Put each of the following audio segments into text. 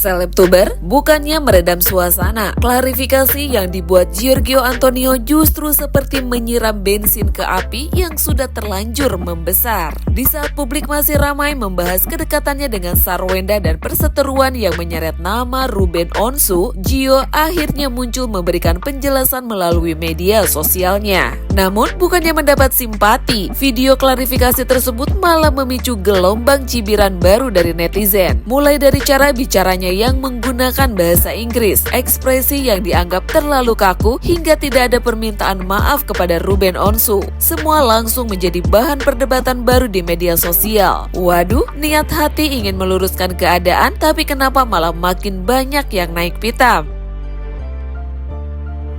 Selebtuber bukannya meredam suasana, klarifikasi yang dibuat Giorgio Antonio justru seperti menyiram bensin ke api yang sudah terlanjur membesar. Di saat publik masih ramai membahas kedekatannya dengan Sarwenda dan perseteruan yang menyeret nama Ruben Onsu, Gio akhirnya muncul memberikan penjelasan melalui media sosialnya. Namun bukannya mendapat simpati, video klarifikasi tersebut malah memicu gelombang cibiran baru dari netizen. Mulai dari cara bicaranya yang menggunakan bahasa Inggris, ekspresi yang dianggap terlalu kaku, hingga tidak ada permintaan maaf kepada Ruben Onsu. Semua langsung menjadi bahan perdebatan baru di media sosial. Waduh, niat hati ingin meluruskan keadaan, tapi kenapa malah makin banyak yang naik pitam?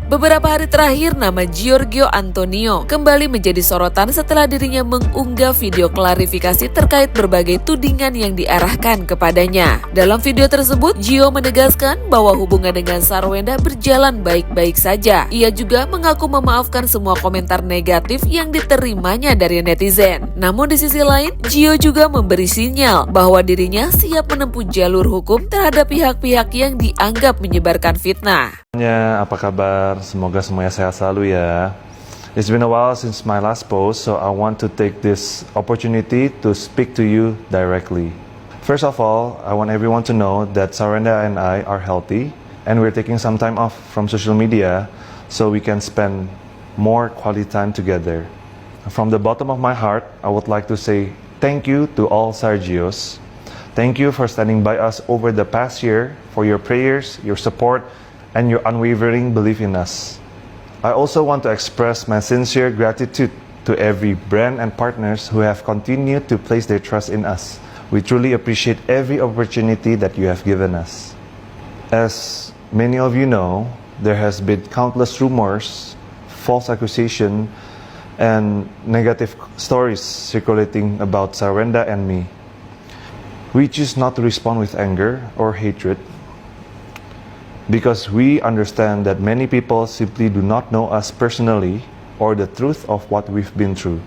Beberapa hari terakhir nama Giorgio Antonio kembali menjadi sorotan setelah dirinya mengunggah video klarifikasi terkait berbagai tudingan yang diarahkan kepadanya. Dalam video tersebut, Gio menegaskan bahwa hubungan dengan Sarwenda berjalan baik-baik saja. Ia juga mengaku memaafkan semua komentar negatif yang diterimanya dari netizen. Namun di sisi lain, Gio juga memberi sinyal bahwa dirinya siap menempuh jalur hukum terhadap pihak-pihak yang dianggap menyebarkan fitnah. Apa kabar? Semoga semuanya sehat selalu ya. It's been a while since my last post, so I want to take this opportunity to speak to you directly. First of all, I want everyone to know that Sarwenda and I are healthy, and we're taking some time off from social media so we can spend more quality time together. From the bottom of my heart, I would like to say thank you to all Sargios. Thank you for standing by us over the past year, for your prayers, your support, and your unwavering belief in us. I also want to express my sincere gratitude to every brand and partners who have continued to place their trust in us. We truly appreciate every opportunity that you have given us. As many of you know, there has been countless rumors, false accusation, and negative stories circulating about Sarwenda and me. We choose not to respond with anger or hatred, because we understand that many people simply do not know us personally or the truth of what we've been through.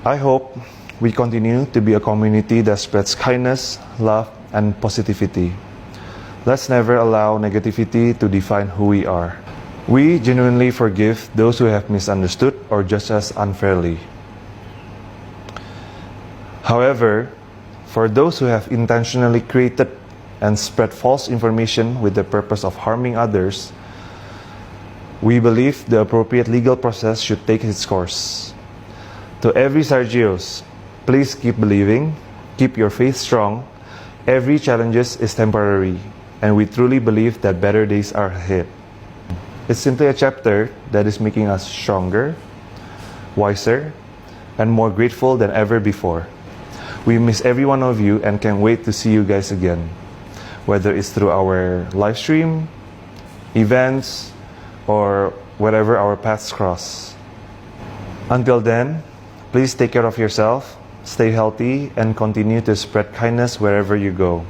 I hope we continue to be a community that spreads kindness, love, and positivity. Let's never allow negativity to define who we are. We genuinely forgive those who have misunderstood or judged us unfairly. However, for those who have intentionally created and spread false information with the purpose of harming others, we believe the appropriate legal process should take its course. To every Sargios, please keep believing, keep your faith strong. Every challenge is temporary, and we truly believe that better days are ahead. It's simply a chapter that is making us stronger, wiser, and more grateful than ever before. We miss every one of you and can't wait to see you guys again, whether it's through our live stream, events, or wherever our paths cross. Until then, please take care of yourself, stay healthy, and continue to spread kindness wherever you go.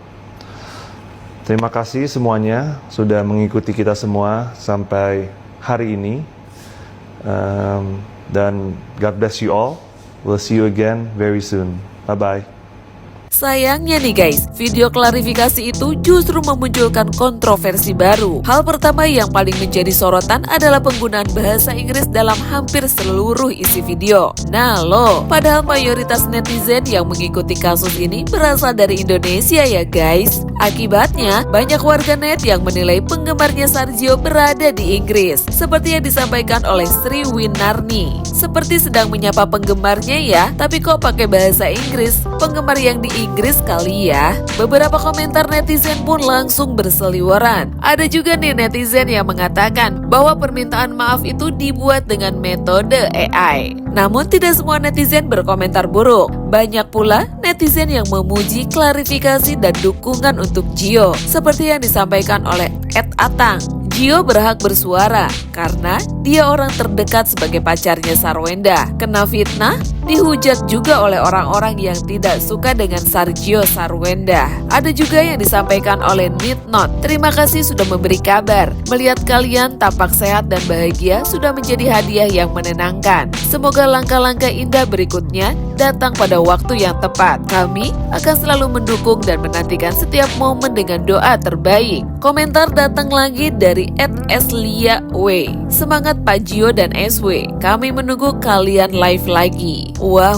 Terima kasih semuanya sudah mengikuti kita semua sampai hari ini. Dan God bless you all. We'll see you again very soon. Bye-bye. Sayangnya nih guys, video klarifikasi itu justru memunculkan kontroversi baru. Hal pertama yang paling menjadi sorotan adalah penggunaan bahasa Inggris dalam hampir seluruh isi video. Nah loh, padahal mayoritas netizen yang mengikuti kasus ini berasal dari Indonesia ya guys. Akibatnya, banyak warganet yang menilai penggemarnya Sargio berada di Inggris, seperti yang disampaikan oleh Sri Winarni. Seperti sedang menyapa penggemarnya ya, tapi kok pakai bahasa Inggris? Penggemar yang di Inggris kali ya. Beberapa komentar netizen pun langsung berseliweran. Ada juga nih netizen yang mengatakan bahwa permintaan maaf itu dibuat dengan metode AI. Namun tidak semua netizen berkomentar buruk. Banyak pula netizen yang memuji klarifikasi dan dukungan untuk Gio, seperti yang disampaikan oleh @atang. Gio berhak bersuara karena dia orang terdekat sebagai pacarnya Sarwenda. Kena fitnah, dihujat juga oleh orang-orang yang tidak suka dengan Sargio Sarwenda. Ada juga yang disampaikan oleh Nitnot. Terima kasih sudah memberi kabar. Melihat kalian tampak sehat dan bahagia sudah menjadi hadiah yang menenangkan. Semoga langkah-langkah indah berikutnya datang pada waktu yang tepat. Kami akan selalu mendukung dan menantikan setiap momen dengan doa terbaik. Komentar datang lagi dari @esliaw. Semangat Pak Gio dan SW. Kami menunggu kalian live lagi. Wah,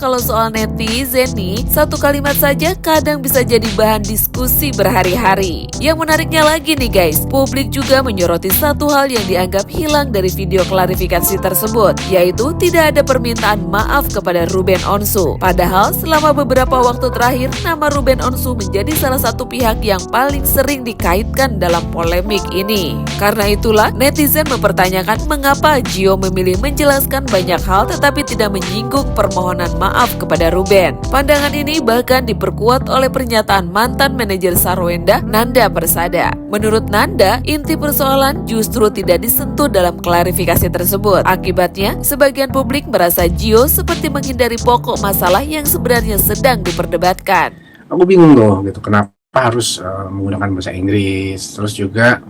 kalau soal netizen nih, satu kalimat saja kadang bisa jadi bahan diskusi berhari-hari. Yang menariknya lagi nih guys, publik juga menyoroti satu hal yang dianggap hilang dari video klarifikasi tersebut, yaitu tidak ada permintaan maaf kepada Ruben Onsu. Padahal selama beberapa waktu terakhir, nama Ruben Onsu menjadi salah satu pihak yang paling sering dikaitkan dalam polemik ini. Karena itulah, netizen mempertanyakan mengapa Gio memilih menjelaskan banyak hal tetapi tidak menyinggung permohonan maaf kepada Ruben. Pandangan ini bahkan diperkuat oleh pernyataan mantan manajer Sarwenda, Nanda Persada. Menurut Nanda, inti persoalan justru tidak disentuh dalam klarifikasi tersebut. Akibatnya, sebagian publik merasa Gio seperti menghindari pokok masalah yang sebenarnya sedang diperdebatkan. Aku bingung loh gitu, kenapa harus menggunakan bahasa Inggris, terus juga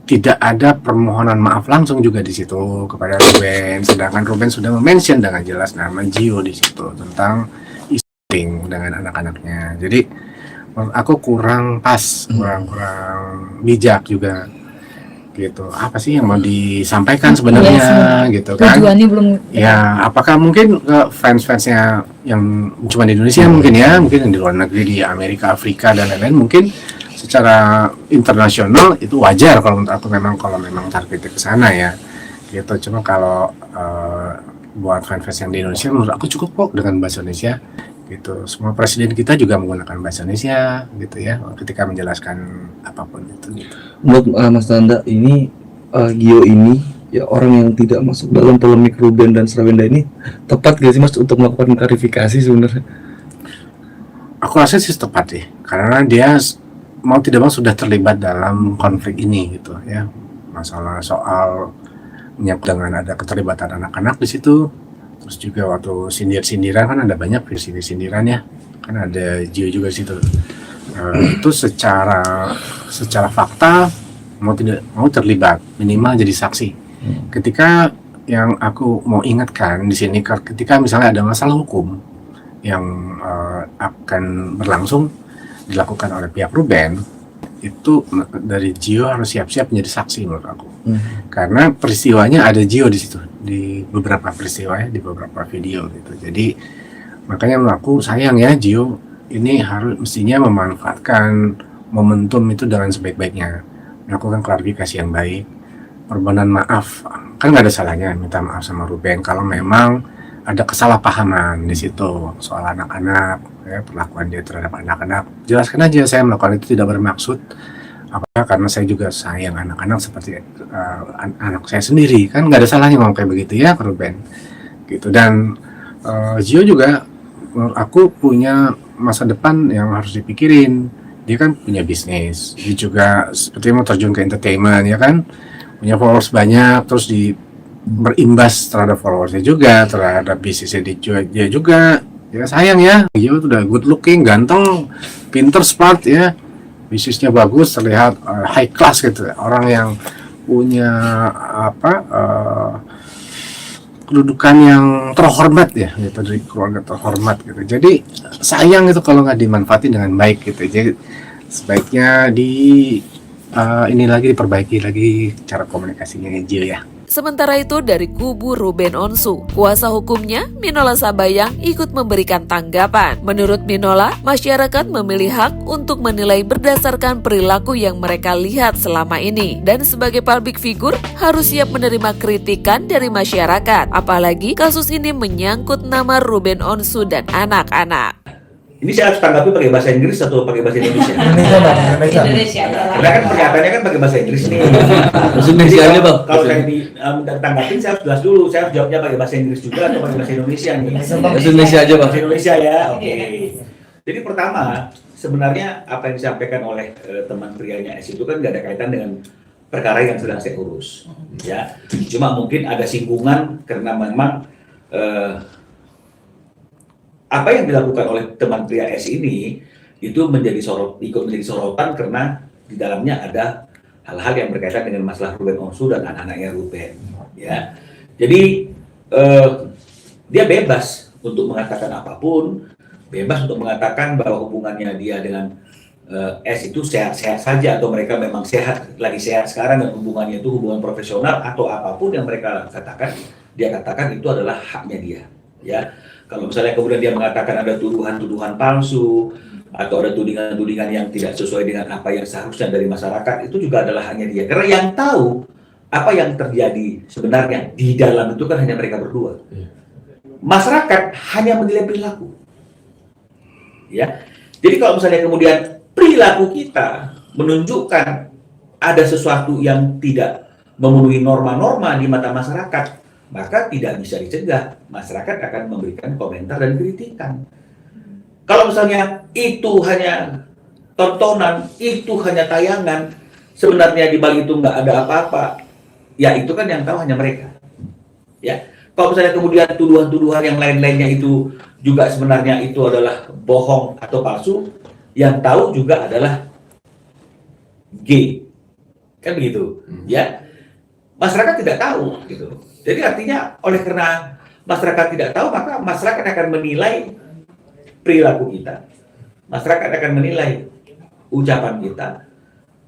tidak ada permohonan maaf langsung juga di situ kepada Ruben, sedangkan Ruben sudah mention dengan jelas nama Gio di situ tentang isu dengan anak-anaknya. Jadi menurut aku kurang pas, kurang bijak juga gitu. Apa sih yang mau disampaikan sebenarnya gitu kan? Tujuannya belum. Ya, apakah mungkin ke fans-fansnya yang cuma di Indonesia mungkin yang di luar negeri, di Amerika, Afrika dan lain-lain, mungkin secara internasional itu wajar kalau menurut aku, kalau memang targetnya ke sana ya gitu. Cuma kalau buat fans yang di Indonesia, menurut aku cukup kok dengan bahasa Indonesia gitu. Semua presiden kita juga menggunakan bahasa Indonesia gitu ya ketika menjelaskan apapun itu gitu. Menurut Mas Nanda ini, Gio ini ya orang yang tidak masuk dalam polemik Ruben dan Sarwenda ini, tepat gak sih Mas untuk melakukan klarifikasi sebenarnya? Aku rasa sih tepat sih, karena dia mau tidak mau sudah terlibat dalam konflik ini gitu ya. Masalah soal menyangkut dengan ada keterlibatan anak-anak di situ. Terus juga waktu sindiran kan ada banyak sindiran ya, kan ada Gio juga di situ. Itu secara fakta mau tidak mau terlibat, minimal jadi saksi. Ketika yang aku mau ingatkan di sini, ketika misalnya ada masalah hukum yang akan berlangsung dilakukan oleh pihak Ruben, itu dari Gio harus siap-siap menjadi saksi menurut aku. Karena peristiwanya ada Gio di situ, di beberapa peristiwa ya, di beberapa video gitu. Jadi makanya menurut aku sayang ya, Gio ini mestinya memanfaatkan momentum itu dengan sebaik-baiknya, melakukan klarifikasi yang baik, permohonan maaf. Kan nggak ada salahnya minta maaf sama Ruben kalau memang ada kesalahpahaman di situ soal anak-anak ya, perlakuan dia terhadap anak-anak. Jelaskan aja, saya melakukan itu tidak bermaksud apa, karena saya juga sayang anak-anak seperti anak saya sendiri. Kan nggak ada salahnya ngomong kayak begitu ya ke Ruben gitu. Dan Gio juga menurut aku punya masa depan yang harus dipikirin. Dia kan punya bisnis, dia juga seperti mau terjun ke entertainment ya kan, punya followers banyak, terus berimbas terhadap followersnya juga, terhadap bisnisnya dia juga. Ya sayang ya, Gio udah good looking, ganteng, pinter, smart ya, bisnisnya bagus, terlihat high class gitu, orang yang punya kedudukan yang terhormat ya, gitu, dari keluarga terhormat gitu. Jadi sayang itu kalau nggak dimanfaatin dengan baik gitu. Jadi sebaiknya diperbaiki lagi cara komunikasinya Gio ya. Sementara itu dari kubu Ruben Onsu, kuasa hukumnya Minola Sabayang ikut memberikan tanggapan. Menurut Minola, masyarakat memilih hak untuk menilai berdasarkan perilaku yang mereka lihat selama ini. Dan sebagai public figure harus siap menerima kritikan dari masyarakat. Apalagi kasus ini menyangkut nama Ruben Onsu dan anak-anak. Ini saya harus tanggapi pakai bahasa Inggris atau pakai bahasa Indonesia? Indonesia. Karena kan pernyataannya kan pakai bahasa Inggris nih. Bahasa Indonesia aja Bang. Kalau saya ditanggapin, saya harus jelas dulu. Saya harus jawabnya pakai bahasa Inggris juga atau pakai bahasa Indonesia nih? Bahasa Indonesia aja Bang. Bahasa Indonesia ya, oke. Jadi pertama, sebenarnya apa yang disampaikan oleh teman prianya S itu kan nggak ada kaitan dengan perkara yang sedang saya urus. Ya, cuma mungkin ada singgungan karena memang apa yang dilakukan oleh teman pria S ini itu ikut menjadi sorotan karena di dalamnya ada hal-hal yang berkaitan dengan masalah Ruben Onsu dan anak-anaknya Ruben. Ya, jadi dia bebas untuk mengatakan apapun, bebas untuk mengatakan bahwa hubungannya dia dengan S itu sehat-sehat saja, atau mereka memang lagi sehat sekarang dan hubungannya itu hubungan profesional, atau apapun yang mereka katakan, dia katakan itu adalah haknya dia. Ya, kalau misalnya kemudian dia mengatakan ada tuduhan-tuduhan palsu atau ada tudingan-tudingan yang tidak sesuai dengan apa yang seharusnya dari masyarakat, itu juga adalah haknya dia. Karena yang tahu apa yang terjadi sebenarnya di dalam itu kan hanya mereka berdua. Masyarakat hanya menilai perilaku. Ya, jadi kalau misalnya kemudian perilaku kita menunjukkan ada sesuatu yang tidak memenuhi norma-norma di mata masyarakat, maka tidak bisa dicegah. Masyarakat akan memberikan komentar dan kritikan. Kalau misalnya itu hanya tontonan, itu hanya tayangan, sebenarnya di balik itu nggak ada apa-apa, ya itu kan yang tahu hanya mereka. Ya, kalau misalnya kemudian tuduhan-tuduhan yang lain-lainnya itu juga sebenarnya itu adalah bohong atau palsu, yang tahu juga adalah G, kan begitu, ya. Masyarakat tidak tahu, gitu. Jadi artinya oleh karena masyarakat tidak tahu, maka masyarakat akan menilai perilaku kita, masyarakat akan menilai ucapan kita,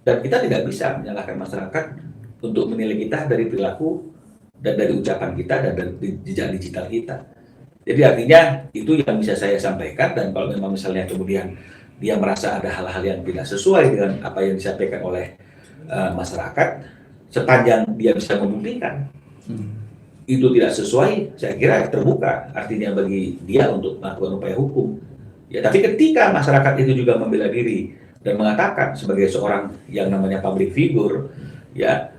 dan kita tidak bisa menyalahkan masyarakat untuk menilai kita dari perilaku dan dari ucapan kita dan dari jejak digital kita. Jadi artinya itu yang bisa saya sampaikan, dan kalau memang misalnya kemudian dia merasa ada hal-hal yang tidak sesuai dengan apa yang disampaikan oleh masyarakat, sepanjang dia bisa membuktikan itu tidak sesuai, saya kira terbuka artinya bagi dia untuk melakukan upaya hukum. Ya, tapi ketika masyarakat itu juga membela diri dan mengatakan sebagai seorang yang namanya public figure, ya,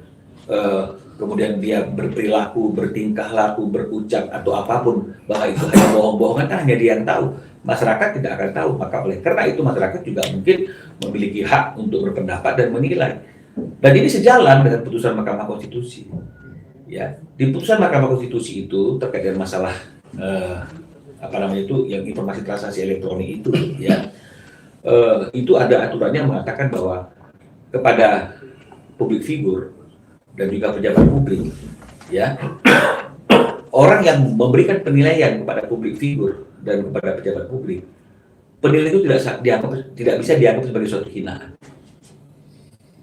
kemudian dia berperilaku, bertingkah laku, berucap atau apapun bahwa itu hanya bohong-bohongan, hanya dia yang tahu. Masyarakat tidak akan tahu. Maka oleh karena itu masyarakat juga mungkin memiliki hak untuk berpendapat dan menilai. Dan ini sejalan dengan putusan Mahkamah Konstitusi. Ya, di putusan Mahkamah Konstitusi itu terkait dengan masalah yang informasi transaksi elektronik itu, ya, itu ada aturannya mengatakan bahwa kepada publik figur dan juga pejabat publik, ya, orang yang memberikan penilaian kepada publik figur dan kepada pejabat publik, penilaian itu tidak bisa dianggap sebagai suatu hinaan.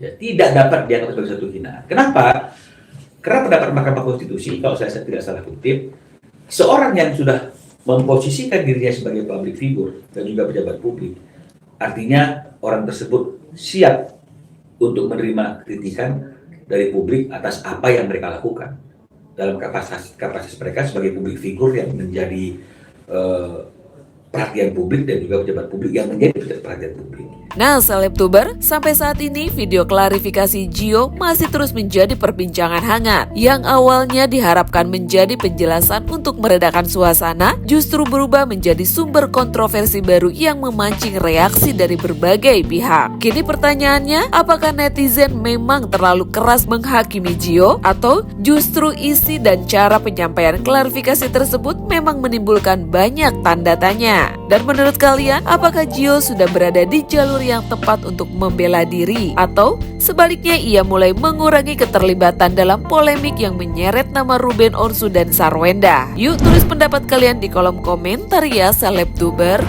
Ya, tidak dapat dianggap sebagai suatu hinaan. Kenapa? Karena pendapat Mahkamah Konstitusi, kalau saya tidak salah kutip, seorang yang sudah memposisikan dirinya sebagai public figure dan juga pejabat publik, artinya orang tersebut siap untuk menerima kritikan dari publik atas apa yang mereka lakukan dalam kapasitas mereka sebagai public figure yang menjadi perhatian publik dan juga pejabat publik yang menjadi perhatian publik. Nah, Selebtuber, sampai saat ini video klarifikasi Gio masih terus menjadi perbincangan hangat. Yang awalnya diharapkan menjadi penjelasan untuk meredakan suasana, justru berubah menjadi sumber kontroversi baru yang memancing reaksi dari berbagai pihak. Kini pertanyaannya, apakah netizen memang terlalu keras menghakimi Gio? Atau justru isi dan cara penyampaian klarifikasi tersebut memang menimbulkan banyak tanda tanya? Dan menurut kalian, apakah Gio sudah berada di jalur yang tepat untuk membela diri, atau sebaliknya ia mulai mengurangi keterlibatan dalam polemik yang menyeret nama Ruben Onsu dan Sarwenda? Yuk tulis pendapat kalian di kolom komentar ya, Selebtuber.